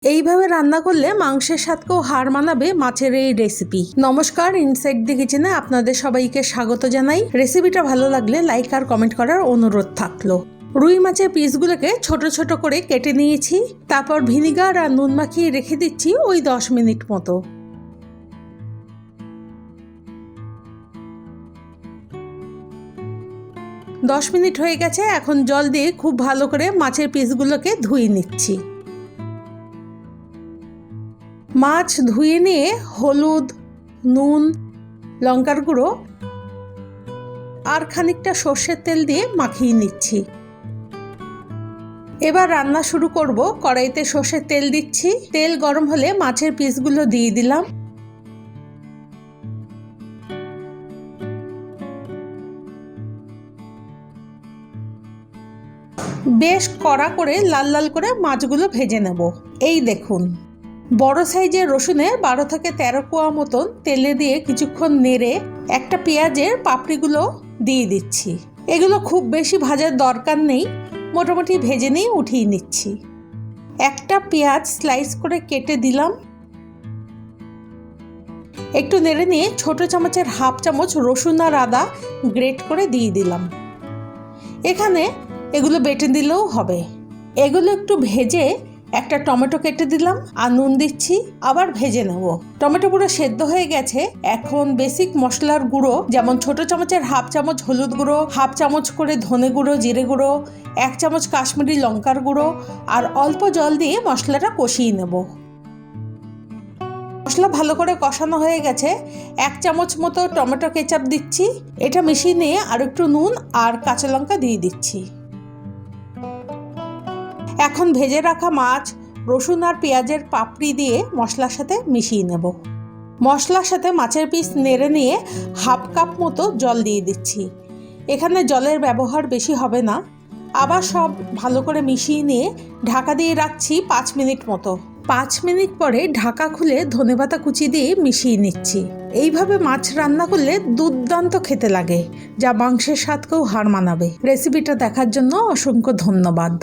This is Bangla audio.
এইভাবে রান্না করলে মাংসের স্বাদকেও হার মানাবে মাছের এই রেসিপি। নমস্কার, ইনসাইড দি কিচেনে আপনাদের সবাইকে স্বাগত জানাই। রেসিপিটা ভালো লাগলে লাইক আর কমেন্ট করার অনুরোধ থাকলো। রুই মাছের পিসগুলোকে ছোট ছোট করে কেটে নিয়েছি, তারপর ভিনিগার আর নুন মাখিয়ে রেখে দিচ্ছি ওই 10 মিনিট মতো। দশ মিনিট হয়ে গেছে, এখন জল দিয়ে খুব ভালো করে মাছের পিসগুলোকে ধুয়ে নিচ্ছি। মাছ ধুয়ে নিয়ে হলুদ, নুন, লঙ্কার গুঁড়ো আর খানিকটা সর্ষের তেল দিয়ে মাখিয়ে নিচ্ছি। এবার রান্না শুরু করব। কড়াইতে সর্ষের তেল দিচ্ছি। তেল গরম হলে মাছের পিসগুলো দিয়ে দিলাম। বেশ কড়া করে লাল লাল করে মাছগুলো ভেজে নেব। এই দেখুন, বড় সাইজের রসুনের 12 থেকে 13 কোয়া মতন তেলে দিয়ে কিছুক্ষণ নেড়ে একটা পেঁয়াজের পাপড়িগুলো দিয়ে দিচ্ছি। এগুলো খুব বেশি ভাজার দরকার নেই, মোটামুটি ভেজে নিয়ে উঠিয়ে নিচ্ছি। একটা পেঁয়াজ স্লাইস করে কেটে দিলাম। একটু নেড়ে নিয়ে ছোট চামচের হাফ চামচ রসুন আর আদা গ্রেট করে দিয়ে দিলাম। এখানে এগুলো বেটে দিলেও হবে। এগুলো একটু ভেজে একটা টমেটো কেটে দিলাম আর নুন দিচ্ছি, আবার ভেজে নেব। টমেটো পুরো সেদ্ধ হয়ে গেছে। এখন বেসিক মশলার গুঁড়ো, যেমন ছোট চামচের হাফ চামচ হলুদ গুঁড়ো, হাফ চামচ করে ধনে গুঁড়ো, জিরে গুঁড়ো, 1 চামচ কাশ্মীরি লঙ্কার গুঁড়ো আর অল্প জল দিয়ে মশলাটা কষিয়ে নেব। মশলা ভালো করে কষানো হয়ে গেছে। 1 চামচ মতো টমেটো কেচাপ দিচ্ছি। এটা মিশিয়ে নিয়ে আর একটু নুন আর কাঁচা লঙ্কা দিয়ে দিচ্ছি। এখন ভেজে রাখা মাছ, রসুন আর পেঁয়াজের পাপড়ি দিয়ে মশলার সাথে মিশিয়ে নেব। মশলার সাথে মাছের পিস নেড়ে নিয়ে হাফ কাপ মতো জল দিয়ে দিচ্ছি। এখানে জলের ব্যবহার বেশি হবে না। আবার সব ভালো করে মিশিয়ে নিয়ে ঢাকা দিয়ে রাখছি 5 মিনিট মতো। 5 মিনিট পরে ঢাকা খুলে ধনেপাতা কুচি দিয়ে মিশিয়ে নিচ্ছি। এইভাবে মাছ রান্না করলে দুর্দান্ত খেতে লাগে, যা মাংসের স্বাদকেও হার মানাবে। রেসিপিটা দেখার জন্য অসংখ্য ধন্যবাদ।